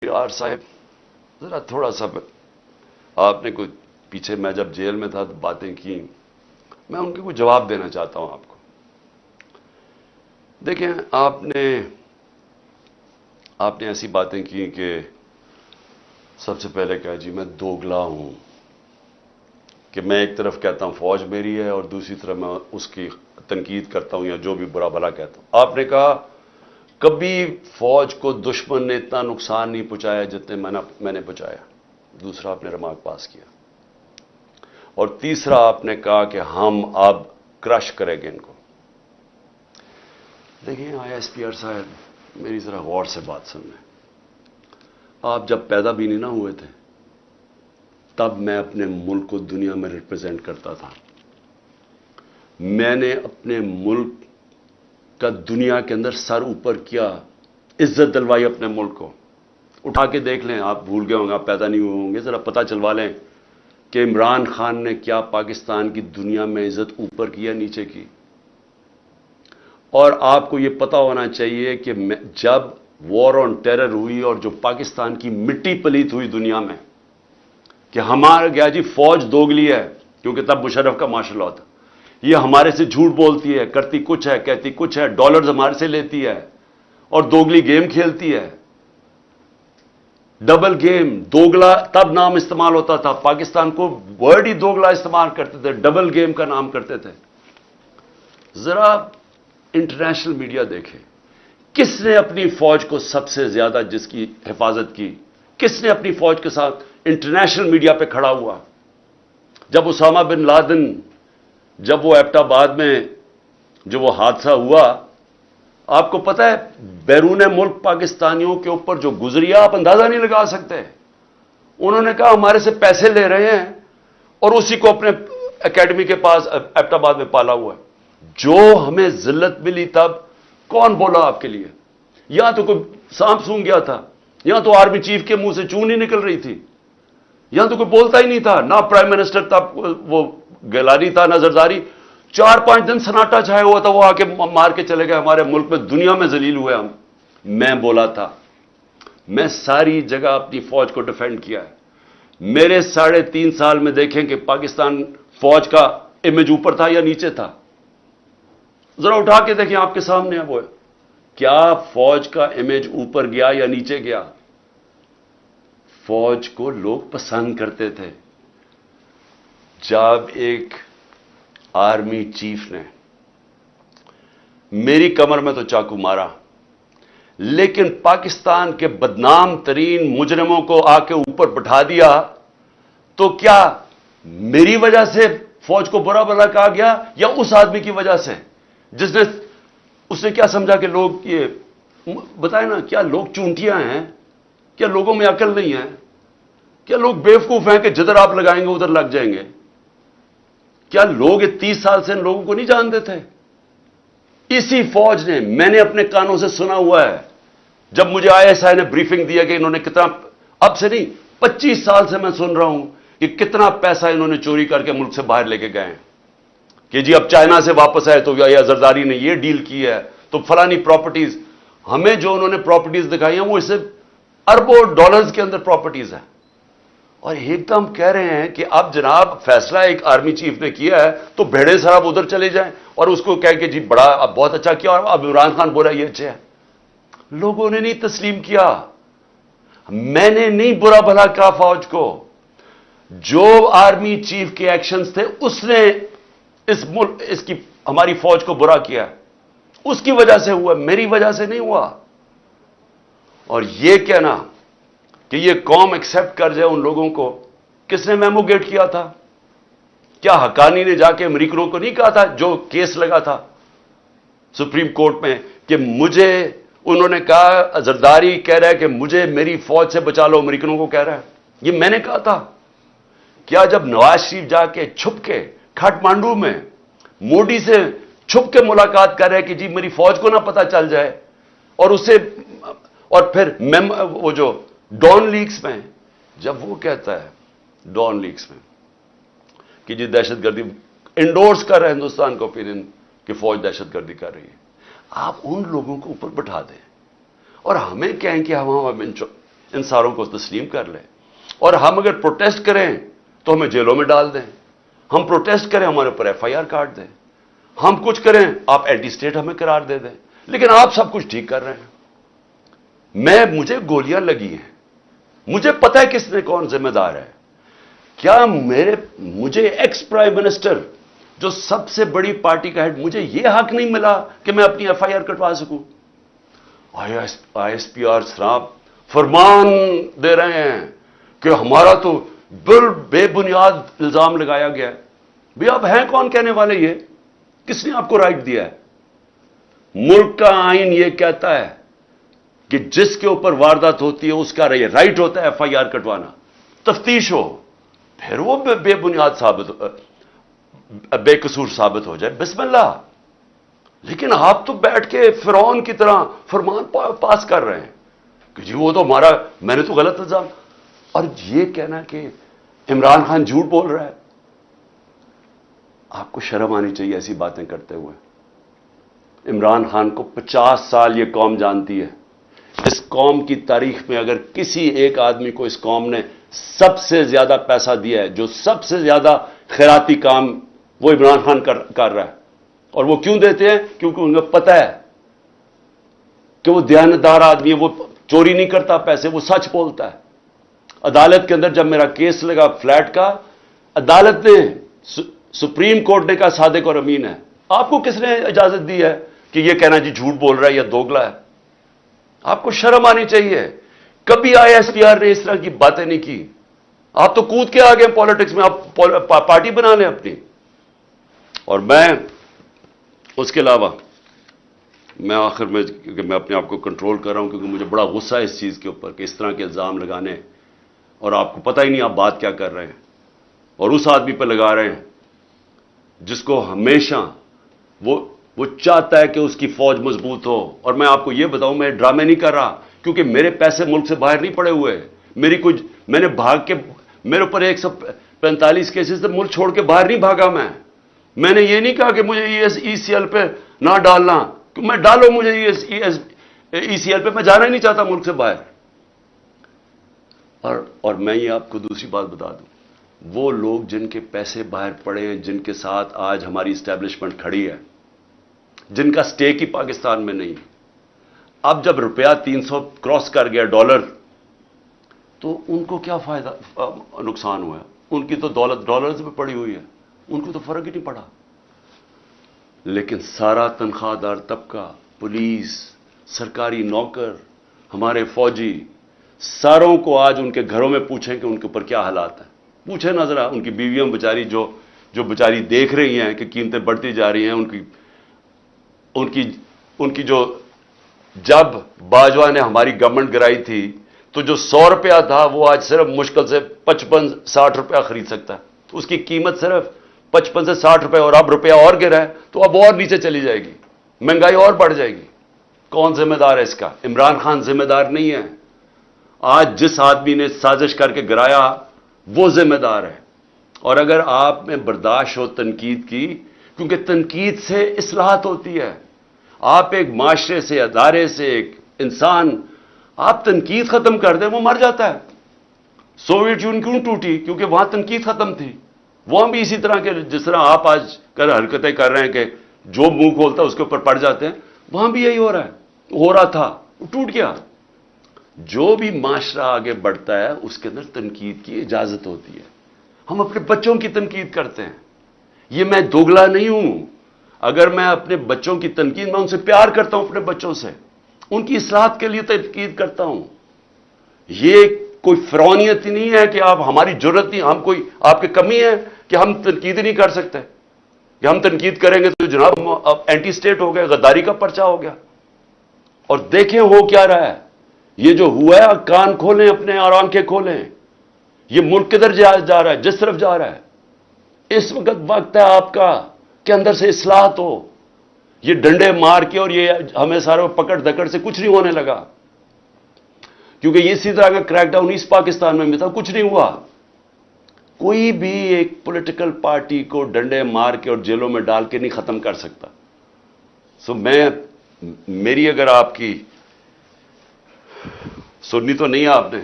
یار صاحب ذرا تھوڑا سا آپ نے کوئی پیچھے میں جب جیل میں تھا تو باتیں کی، میں ان کے کوئی جواب دینا چاہتا ہوں آپ کو۔ دیکھیں آپ نے ایسی باتیں کی کہ سب سے پہلے کہا جی میں دوگلا ہوں، کہ میں ایک طرف کہتا ہوں فوج میری ہے اور دوسری طرف میں اس کی تنقید کرتا ہوں یا جو بھی برا بھلا کہتا ہوں۔ آپ نے کہا کبھی فوج کو دشمن نے اتنا نقصان نہیں پہنچایا جتنے میں نے پہنچایا۔ دوسرا آپ نے ریمارک پاس کیا، اور تیسرا آپ نے کہا کہ ہم اب کرش کریں گے ان کو۔ دیکھیں ISPR صاحب میری ذرا غور سے بات سن لیں۔ آپ جب پیدا بھی نہیں نہ ہوئے تھے تب میں اپنے ملک کو دنیا میں ریپرزینٹ کرتا تھا۔ میں نے اپنے ملک کا دنیا کے اندر سر اوپر کیا، عزت دلوائی اپنے ملک کو۔ اٹھا کے دیکھ لیں، آپ بھول گئے ہوں گے، آپ پیدا نہیں ہوئے ہوں گے، ذرا پتہ چلوا لیں کہ عمران خان نے کیا پاکستان کی دنیا میں عزت اوپر کی یا نیچے کی۔ اور آپ کو یہ پتا ہونا چاہیے کہ جب وار آن ٹیرر ہوئی اور جو پاکستان کی مٹی پلیت ہوئی دنیا میں کہ ہمارا گیا جی فوج دوگلی ہے، کیونکہ تب مشرف کا مارشل لاء تھا، یہ ہمارے سے جھوٹ بولتی ہے، کرتی کچھ ہے، کہتی کچھ ہے، ڈالرز ہمارے سے لیتی ہے اور دوگلی گیم کھیلتی ہے۔ ڈبل گیم، دوگلا تب نام استعمال ہوتا تھا، پاکستان کو ورڈ ہی دوگلا استعمال کرتے تھے، ڈبل گیم کا نام کرتے تھے۔ ذرا انٹرنیشنل میڈیا دیکھیں، کس نے اپنی فوج کو سب سے زیادہ جس کی حفاظت کی، کس نے اپنی فوج کے ساتھ انٹرنیشنل میڈیا پہ کھڑا ہوا؟ جب اسامہ بن لادن، جب وہ ایبٹ آباد میں جو وہ حادثہ ہوا، آپ کو پتہ ہے بیرون ملک پاکستانیوں کے اوپر جو گزری آپ اندازہ نہیں لگا سکتے۔ انہوں نے کہا ہمارے سے پیسے لے رہے ہیں اور اسی کو اپنے اکیڈمی کے پاس ایبٹ آباد میں پالا ہوا ہے۔ جو ہمیں ذلت ملی تب کون بولا آپ کے لیے؟ یا تو کوئی سانپ سونگ گیا تھا، یا تو آرمی چیف کے منہ سے چون ہی نکل رہی تھی، یا تو کوئی بولتا ہی نہیں تھا، نہ پرائم منسٹر تھا وہ گیلانی تھا، نہ زرداری۔ 4-5 دن سناٹا چھایا ہوا تھا، وہ آ کے مار کے چلے گئے ہمارے ملک میں، دنیا میں ذلیل ہوئے ہم۔ میں بولا تھا، میں ساری جگہ اپنی فوج کو ڈیفینڈ کیا ہے۔ میرے 3.5 سال میں دیکھیں کہ پاکستان فوج کا امیج اوپر تھا یا نیچے تھا؟ ذرا اٹھا کے دیکھیں، آپ کے سامنے ہے وہ، کیا فوج کا امیج اوپر گیا یا نیچے گیا؟ فوج کو لوگ پسند کرتے تھے۔ جب ایک آرمی چیف نے میری کمر میں تو چاقو مارا، لیکن پاکستان کے بدنام ترین مجرموں کو آ کے اوپر بٹھا دیا، تو کیا میری وجہ سے فوج کو برا بھلا کہا گیا یا اس آدمی کی وجہ سے جس نے اس نے کیا سمجھا کہ لوگ یہ بتائیں نا، کیا لوگ چونٹیاں ہیں؟ کیا لوگوں میں عقل نہیں ہے؟ کیا لوگ بیوقوف ہیں کہ جدھر آپ لگائیں گے ادھر لگ جائیں گے؟ کیا لوگ 30 سال سے ان لوگوں کو نہیں جانتے تھے؟ اسی فوج نے، میں نے اپنے کانوں سے سنا ہوا ہے، جب مجھے ISI نے بریفنگ دیا کہ انہوں نے کتنا، اب سے نہیں 25 سال سے میں سن رہا ہوں کہ کتنا پیسہ انہوں نے چوری کر کے ملک سے باہر لے کے گئے ہیں، کہ جی اب چائنا سے واپس آئے تو یا زرداری نے یہ ڈیل کی ہے تو فلانی پراپرٹیز، ہمیں جو انہوں نے پراپرٹیز دکھائی ہیں وہ اس سے اربوں ڈالرز کے اندر پراپرٹیز ہیں، اور ایک دم کہہ رہے ہیں کہ اب جناب فیصلہ ایک آرمی چیف نے کیا ہے تو بھیڑے سراب ادھر چلے جائیں، اور اس کو کہہ کہ جی بڑا اب بہت اچھا کیا، اور اب عمران خان بولا یہ اچھا ہے۔ لوگوں نے نہیں تسلیم کیا، میں نے نہیں برا بھلا کہا فوج کو، جو آرمی چیف کے ایکشنز تھے اس نے اس کی ہماری فوج کو برا کیا، اس کی وجہ سے ہوا، میری وجہ سے نہیں ہوا۔ اور یہ کہنا کہ یہ قوم ایکسپٹ کر جائے ان لوگوں کو، کس نے میموگیٹ کیا تھا؟ کیا حقانی نے جا کے امریکنوں کو نہیں کہا تھا جو کیس لگا تھا سپریم کورٹ میں کہ مجھے، انہوں نے کہا زرداری کہہ رہا ہے کہ مجھے میری فوج سے بچا لو، امریکنوں کو کہہ رہا ہے، یہ میں نے کہا تھا؟ کیا جب نواز شریف جا کے چھپ کے کھاٹمانڈو میں مودی سے چھپ کے ملاقات کر رہے کہ جی میری فوج کو نہ پتہ چل جائے، اور اسے، اور پھر وہ جو ڈان لیکس میں جب وہ کہتا ہے ڈان لیکس میں کہ جی دہشت گردی انڈورس کر رہے ہیں ہندوستان کا اوپینین کہ فوج دہشت گردی کر رہی ہے، آپ ان لوگوں کو اوپر بٹھا دیں اور ہمیں کہیں کہ ہم ان ساروں کو تسلیم کر لیں. اور ہم اگر پروٹیسٹ کریں تو ہمیں جیلوں میں ڈال دیں. ہم پروٹیسٹ کریں ہمارے اوپر ایف آئی آر کاٹ دیں. ہم کچھ کریں آپ اینٹی اسٹیٹ ہمیں قرار دے دیں. لیکن آپ سب کچھ ٹھیک کر رہے ہیں. مجھے گولیاں لگی ہیں, مجھے پتہ ہے کس نے کون ذمہ دار ہے. کیا مجھے ایکس پرائم منسٹر جو سب سے بڑی پارٹی کا ہیڈ, مجھے یہ حق نہیں ملا کہ میں اپنی ایف آئی آر کٹوا سکوں؟ آئی ایس پی آر صاحب فرمان دے رہے ہیں کہ ہمارا تو بے بنیاد الزام لگایا گیا ہے. بھئی آپ ہیں کون کہنے والے؟ یہ کس نے آپ کو رائٹ دیا ہے؟ ملک کا آئین یہ کہتا ہے کہ جس کے اوپر واردات ہوتی ہے اس کا رائٹ ہوتا ہے ایف آئی آر کٹوانا. تفتیش ہو, پھر وہ بے بنیاد بے قصور ثابت ہو جائے, بسم اللہ. لیکن آپ تو بیٹھ کے فرعون کی طرح فرمان پاس کر رہے ہیں کہ جی وہ تو ہمارا, میں نے تو غلط الزام. اور یہ کہنا کہ عمران خان جھوٹ بول رہا ہے, آپ کو شرم آنی چاہیے ایسی باتیں کرتے ہوئے. عمران خان کو 50 سال یہ قوم جانتی ہے. اس قوم کی تاریخ میں اگر کسی ایک آدمی کو اس قوم نے سب سے زیادہ پیسہ دیا ہے, جو سب سے زیادہ خیراتی کام, وہ عمران خان کر رہا ہے. اور وہ کیوں دیتے ہیں؟ کیونکہ ان کو پتہ ہے کہ وہ دیانتدار آدمی ہے, وہ چوری نہیں کرتا پیسے, وہ سچ بولتا ہے. عدالت کے اندر جب میرا کیس لگا فلیٹ کا, عدالت نے, سپریم کورٹ نے کہا صادق اور امین ہے. آپ کو کس نے اجازت دی ہے کہ یہ کہنا جی جھوٹ بول رہا ہے یا دوگلا ہے؟ آپ کو شرم آنی چاہیے. کبھی آئی ایس پی آر نے اس طرح کی باتیں نہیں کی. آپ تو کود کے آ گئے پالیٹکس میں, آپ پارٹی بنا لیں اپنی. اور میں اس کے علاوہ میں آخر میں, کیونکہ میں اپنے آپ کو کنٹرول کر رہا ہوں کیونکہ مجھے بڑا غصہ ہے اس چیز کے اوپر کہ اس طرح کے الزام لگانے, اور آپ کو پتہ ہی نہیں آپ بات کیا کر رہے ہیں, اور اس آدمی پہ لگا رہے ہیں جس کو ہمیشہ وہ چاہتا ہے کہ اس کی فوج مضبوط ہو. اور میں آپ کو یہ بتاؤں, میں ڈرامے نہیں کر رہا, کیونکہ میرے پیسے ملک سے باہر نہیں پڑے ہوئے. میں نے بھاگ کے, میرے اوپر 145 کیسز سے ملک چھوڑ کے باہر نہیں بھاگا. میں نے یہ نہیں کہا کہ مجھے ای سی ایل پہ نہ ڈالنا, کہ میں ڈالو مجھے ای سی ایل پہ, میں جانا ہی نہیں چاہتا ملک سے باہر. اور میں یہ آپ کو دوسری بات بتا دوں, وہ لوگ جن کے پیسے باہر پڑے ہیں, جن کے ساتھ آج ہماری اسٹیبلشمنٹ کھڑی ہے, جن کا سٹیک ہی پاکستان میں نہیں, اب جب روپیہ 300 کراس کر گیا ڈالر, تو ان کو کیا فائدہ, نقصان ہوا ہے؟ ان کی تو دولت ڈالرز میں پڑی ہوئی ہے, ان کو تو فرق ہی نہیں پڑا. لیکن سارا تنخواہ دار طبقہ, پولیس, سرکاری نوکر, ہمارے فوجی, ساروں کو آج ان کے گھروں میں پوچھیں کہ ان کے اوپر کیا حالات ہیں. پوچھیں نہ ذرا, ان کی بیویاں بیچاری جو بیچاری دیکھ رہی ہیں کہ قیمتیں بڑھتی جا رہی ہیں, ان کی جو, جب باجوہ نے ہماری گورنمنٹ گرائی تھی تو جو 100 روپیہ تھا وہ آج صرف مشکل سے 55-60 روپیہ خرید سکتا ہے. اس کی قیمت صرف 55 سے 60 روپے, اور اب روپیہ اور گرا ہے تو اب اور نیچے چلی جائے گی, مہنگائی اور بڑھ جائے گی. کون ذمہ دار ہے اس کا؟ عمران خان ذمہ دار نہیں ہے. آج جس آدمی نے سازش کر کے گرایا وہ ذمہ دار ہے. اور اگر آپ میں برداشت ہو تنقید کی, کیونکہ تنقید سے اصلاحات ہوتی ہے. آپ ایک معاشرے سے, ادارے سے, ایک انسان, آپ تنقید ختم کر دیں وہ مر جاتا ہے. سوویت یونین کیوں ٹوٹی؟ کیونکہ وہاں تنقید ختم تھی. وہاں بھی اسی طرح کے, جس طرح آپ آج حرکتیں کر رہے ہیں کہ جو منہ کھولتا ہے اس کے اوپر پڑ جاتے ہیں, وہاں بھی یہی ہو رہا تھا, وہ ٹوٹ گیا. جو بھی معاشرہ آگے بڑھتا ہے اس کے اندر تنقید کی اجازت ہوتی ہے. ہم اپنے بچوں کی تنقید کرتے ہیں. یہ میں دوگلا نہیں ہوں. اگر میں اپنے بچوں کی تنقید, میں ان سے پیار کرتا ہوں, اپنے بچوں سے ان کی اصلاحات کے لیے تنقید کرتا ہوں. یہ کوئی فرعونیت ہی نہیں ہے کہ آپ, ہماری ضرورت نہیں, ہم کوئی آپ کی کمی ہے کہ ہم تنقید نہیں کر سکتے, کہ ہم تنقید کریں گے تو جناب اب اینٹی اسٹیٹ ہو گیا, غداری کا پرچہ ہو گیا. اور دیکھیں ہو کیا رہا ہے. یہ جو ہوا ہے, کان کھولیں اپنے اور آنکھیں کھولیں. یہ ملک کدھر جا رہا ہے, جس طرف جا رہا ہے. اس وقت ہے آپ کا کہ اندر سے اصلاحات ہو. یہ ڈنڈے مار کے اور یہ ہمیں سارے پکڑ دکڑ سے کچھ نہیں ہونے لگا, کیونکہ یہ اسی طرح کا کریک ڈاؤن ایسٹ پاکستان میں بھی تھا, کچھ نہیں ہوا. کوئی بھی ایک پولیٹیکل پارٹی کو ڈنڈے مار کے اور جیلوں میں ڈال کے نہیں ختم کر سکتا. میری اگر آپ کی سنی تو نہیں ہے آپ نے.